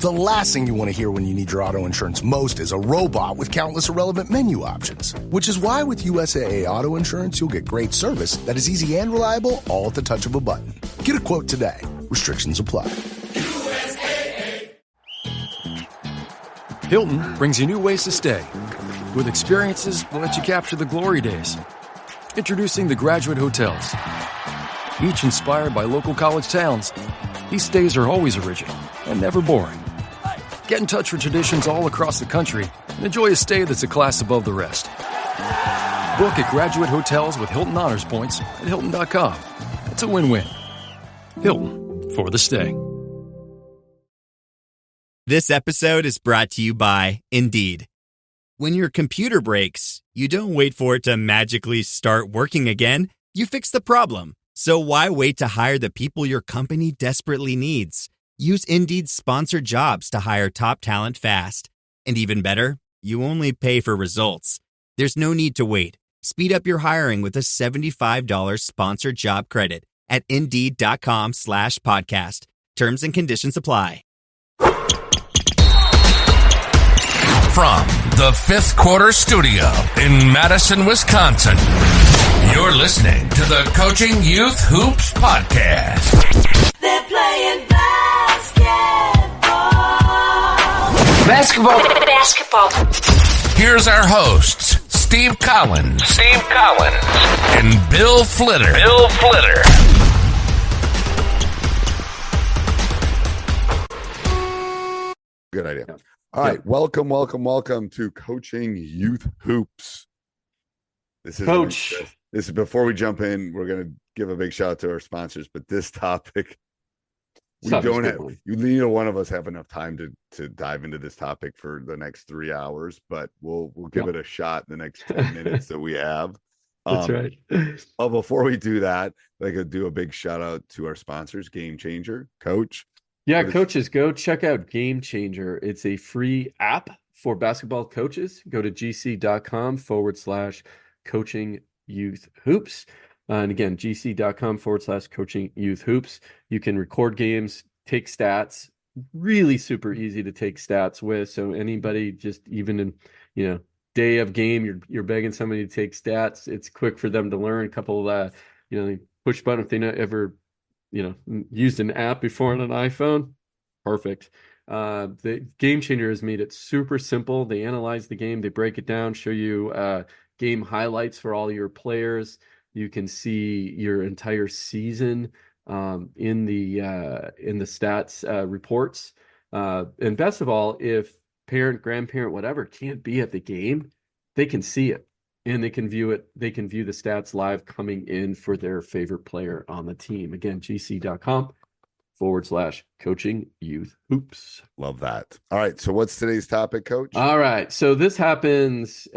The last thing you want to hear when you need your auto insurance most is a robot with countless irrelevant menu options. Which is why with USAA Auto Insurance, you'll get great service that is easy and reliable, all at the touch of a button. Get a quote today. Restrictions apply. USAA. Hilton brings you new ways to stay. With experiences that let you capture the glory days. Introducing the Graduate Hotels. Each inspired by local college towns, these stays are always original and never boring. Get in touch with traditions all across the country and enjoy a stay that's a class above the rest. Book at Graduate Hotels with Hilton Honors Points at Hilton.com. It's a win-win. Hilton, for the stay. This episode is brought to you by Indeed. When your computer breaks, you don't wait for it to magically start working again. You fix the problem. So why wait to hire the people your company desperately needs? Use Indeed's sponsored jobs to hire top talent fast. And even better, you only pay for results. There's no need to wait. Speed up your hiring with a $75 sponsored job credit at Indeed.com/podcast. Terms and conditions apply. From the Fifth Quarter Studio in Madison, Wisconsin, you're listening to the Coaching Youth Hoops Podcast. They're playing Basketball. Here's our hosts, Steve Collins. And Bill Flitter. Good idea. All right. Welcome to Coaching Youth Hoops. This is before we jump in, we're going to give a big shout out to our sponsors, but this topic, neither one of us have enough time to dive into this topic for the next 3 hours, but we'll give it a shot in the next 10 minutes that we have. That's right. But before we do that, I could do a big shout out to our sponsors, GameChanger. Coach. Yeah, coaches, go check out GameChanger. It's a free app for basketball coaches. Go to gc.com/coaching youth hoops. And again, gc.com/coaching youth hoops. You can record games, take stats, really super easy to take stats with. So anybody just even in, day of game, you're begging somebody to take stats. It's quick for them to learn. A couple of, push button if they not ever, used an app before on an iPhone. Perfect. The GameChanger has made it super simple. They analyze the game, they break it down, show you game highlights for all your players. You can see your entire season in the stats reports. And best of all, if parent, grandparent, whatever can't be at the game, they can see it and they can view it. They can view the stats live coming in for their favorite player on the team. Again, gc.com/coaching youth hoops. Love that. All right. So what's today's topic, Coach? All right. So this happens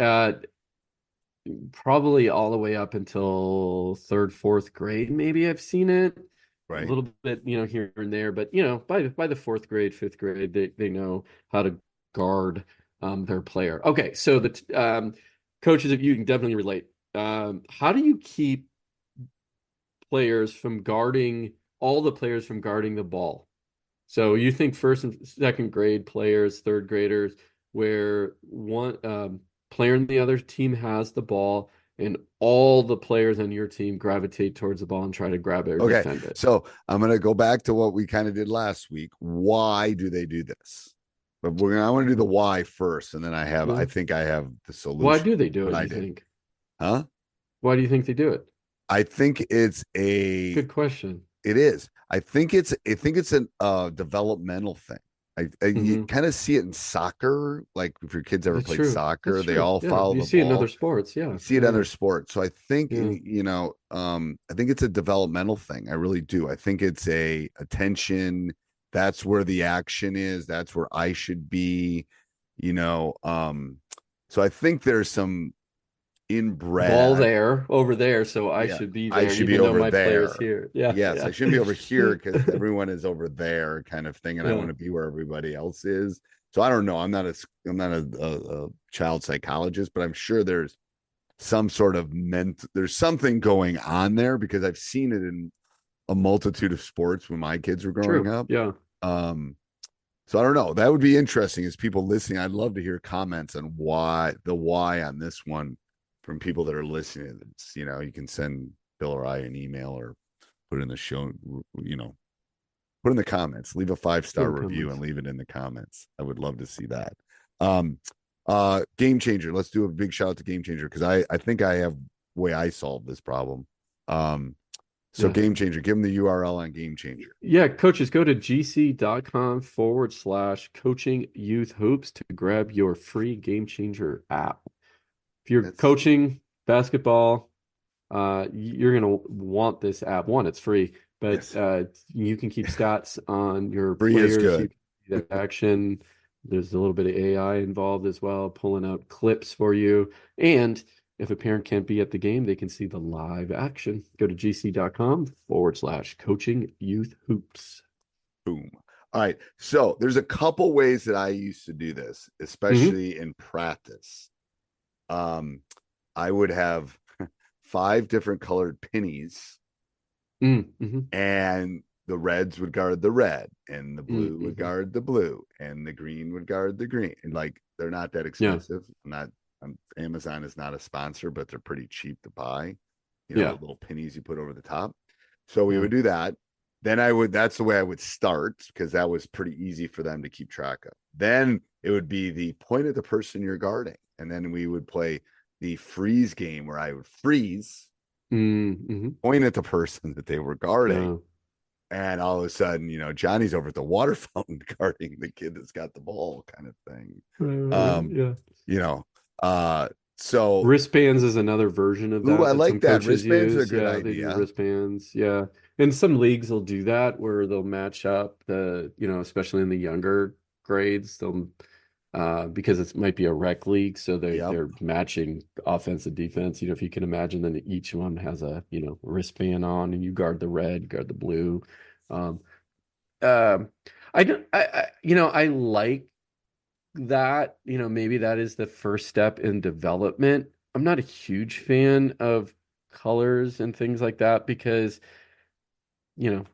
probably all the way up until third, fourth grade. Maybe I've seen it a little bit, here and there, but by the fourth grade, fifth grade, they know how to guard their player. Okay. So the coaches, if you can definitely relate, how do you keep players from guarding the ball? So you think first and second grade players, third graders, where one player in the other team has the ball and all the players on your team gravitate towards the ball and try to grab it or defend it. So I'm going to go back to what we kind of did last week. Why do they do this? But I want to do the why first, and then I think I have the solution. Why do they do it, you think? Huh? Why do you think they do it? I think it's a good question. It is. I think it's a developmental thing. You kind of see it in soccer. Like if your kids ever played soccer, they all follow the ball. You see it in other sports, yeah. You see it in other sports. So I think, I think it's a developmental thing. I really do. I think it's a attention. That's where the action is. That's where I should be, So I think there's some inbred ball over there. So I should be there. I should be over my there. Player's here. Yeah. Yes, I should be over here because everyone is over there, kind of thing, and I want to be where everybody else is. So I don't know. I'm not a child psychologist, but I'm sure there's some sort of there's something going on there because I've seen it in a multitude of sports when my kids were growing up. Yeah. So I don't know. That would be interesting as people listening. I'd love to hear comments on why on this one from people that are listening. It's, you can send Bill or I an email or put it in the show, put in the comments, leave a 5-star review and leave it in the comments. I would love to see that. GameChanger. Let's do a big shout out to GameChanger because I think I have way I solved this problem. GameChanger, give them the URL on GameChanger. Yeah, coaches, go to gc.com/coaching youth hoops to grab your free GameChanger app. If you're coaching basketball, you're going to want this app. One, it's free, but you can keep stats on your free players. Is good. You can see that action. There's a little bit of AI involved as well, pulling out clips for you. And if a parent can't be at the game, they can see the live action. Go to gc.com/coaching youth hoops. Boom. All right. So there's a couple ways that I used to do this, especially in practice. I would have 5 different colored pennies, and the reds would guard the red, and the blue would guard the blue, and the green would guard the green. And like, they're not that expensive. Amazon is not a sponsor, but they're pretty cheap to buy. The little pennies you put over the top. So we would do that. Then that's the way I would start because that was pretty easy for them to keep track of. Then it would be the point at the person you're guarding. And then we would play the freeze game where I would freeze, point at the person that they were guarding. And all of a sudden, Johnny's over at the water fountain guarding the kid that's got the ball kind of thing. So wristbands is another version of that. I like that. Wristbands use. are a good idea. They do wristbands. Yeah. And some leagues will do that where they'll match up especially in the younger grades, they'll because it might be a rec league. So they're matching offense and defense. If you can imagine, then each one has a, wristband on and you guard the red, guard the blue. I like that, maybe that is the first step in development. I'm not a huge fan of colors and things like that because,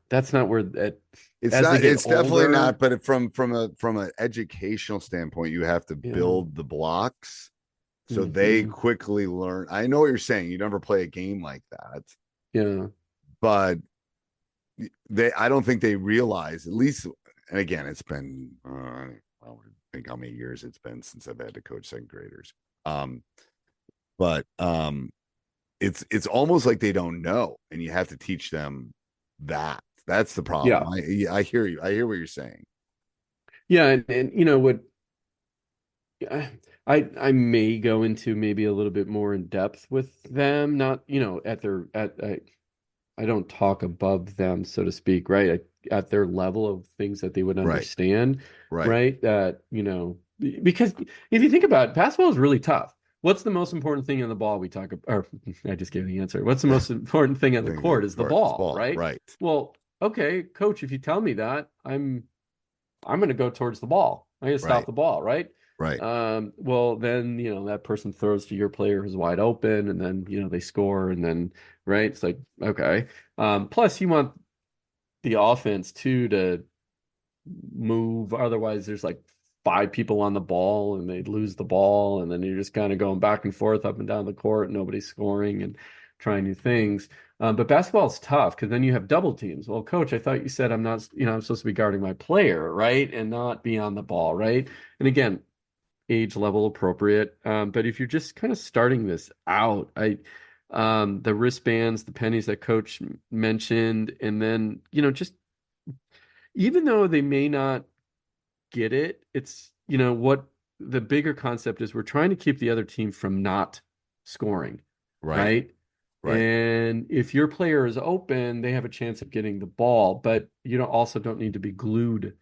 that's not where that it's definitely not. But from an educational standpoint, you have to build the blocks so they quickly learn. I know what you're saying. You never play a game like that. Yeah. But I don't think they realize, at least, and again, it's been, I think how many years it's been since I've had to coach second graders. But it's almost like they don't know, and you have to teach them that. That's the problem. I hear you. I hear what you're saying. Yeah, and what I may go into maybe a little bit more in depth with them, not I don't talk above them, so to speak, right? At their level of things that they would understand, right? That, because if you think about it, basketball is really tough. What's the most important thing on the ball we talk about? Or I just gave the answer. What's the most important thing on the court is the ball, right? Right. Well, okay, coach, if you tell me that, I'm going to go towards the ball. I'm going to stop the ball, right? Right. Well, then, that person throws to your player who's wide open and then, they score and then, right. It's like, okay. Plus you want the offense too, to move. Otherwise there's like 5 people on the ball and they lose the ball. And then you're just kind of going back and forth up and down the court. Nobody's scoring and trying new things. But basketball is tough because then you have double teams. Well, coach, I thought you said I'm not, I'm supposed to be guarding my player, right? And not be on the ball, right? And again, age level appropriate. But if you're just kind of starting this out, the wristbands, the pennies that coach mentioned, and then, just even though they may not get it, it's, what the bigger concept is, we're trying to keep the other team from not scoring, right? And if your player is open, they have a chance of getting the ball, but you also don't need to be glued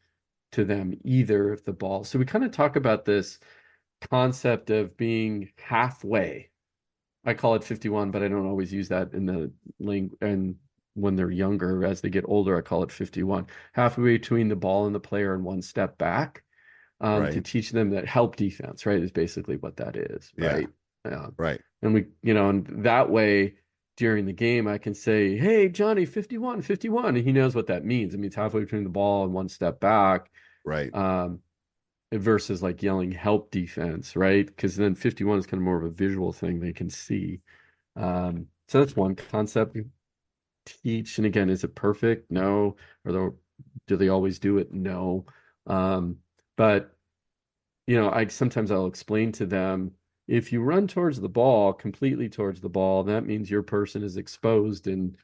to them either if the ball. So we kind of talk about this concept of being halfway. I call it 51, but I don't always use that in the link. And when they're younger, as they get older, I call it 51. Halfway between the ball and the player and one step back, to teach them that help defense, right, is basically what that is, right? Right. And we, and that way during the game, I can say, hey, Johnny, 51, 51. And he knows what that means. It means halfway between the ball and one step back. Right. Versus like yelling help defense, right? Because then 51 is kind of more of a visual thing they can see. So that's one concept you teach. And again, is it perfect? No. Or do they always do it? No. But sometimes I'll explain to them, if you run towards the ball, completely towards the ball, that means your person is exposed and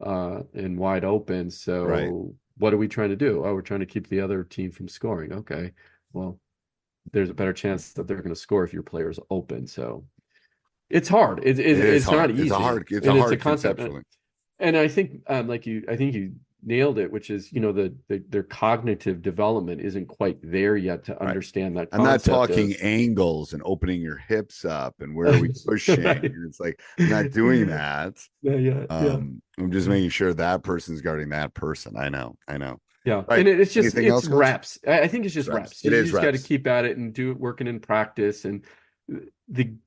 wide open. So Right. What are we trying to do? Oh, we're trying to keep the other team from scoring. Okay. Well, there's a better chance that they're going to score if your player's open. So it's hard. It's hard. not easy. It's a hard concept. And I think you nailed it, which is, their cognitive development isn't quite there yet to understand that concept. I'm not talking angles and opening your hips up and where are we pushing. Right. It's like, I'm not doing that. Yeah. I'm just making sure that person's guarding that person. I know. Yeah. Right. And it's just, Anything it's else, reps. I think it's just reps. You just got to reps. keep at it and do it working in practice. And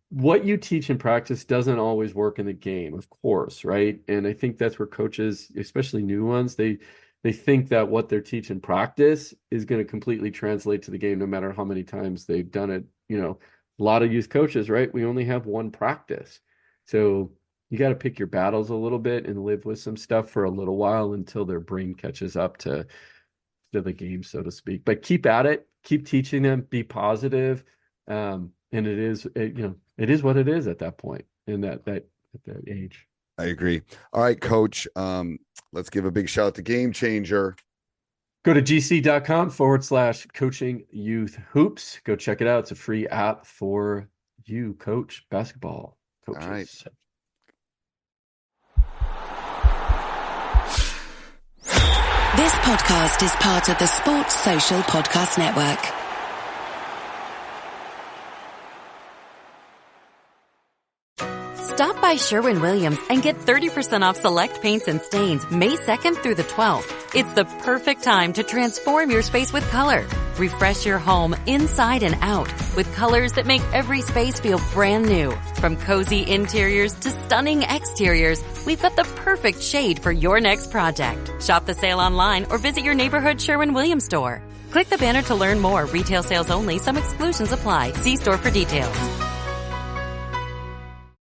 what you teach in practice doesn't always work in the game, of course. Right. And I think that's where coaches, especially new ones, they think that what they're teaching practice is going to completely translate to the game, no matter how many times they've done it. A lot of youth coaches, right? We only have one practice. So you got to pick your battles a little bit and live with some stuff for a little while until their brain catches up to the game, so to speak. But keep at it, keep teaching them, be positive. And it is what it is at that point in that at that age. I agree. All right, Coach. Let's give a big shout out to GameChanger. Go to gc.com/coaching youth hoops. Go check it out. It's a free app for you, coach basketball coaches. All right. This podcast is part of the Sports Social Podcast Network. Stop by Sherwin-Williams and get 30% off select paints and stains May 2nd through the 12th. It's the perfect time to transform your space with color. Refresh your home inside and out with colors that make every space feel brand new. From cozy interiors to stunning exteriors, we've got the perfect shade for your next project. Shop the sale online or visit your neighborhood Sherwin-Williams store. Click the banner to learn more. Retail sales only. Some exclusions apply. See store for details.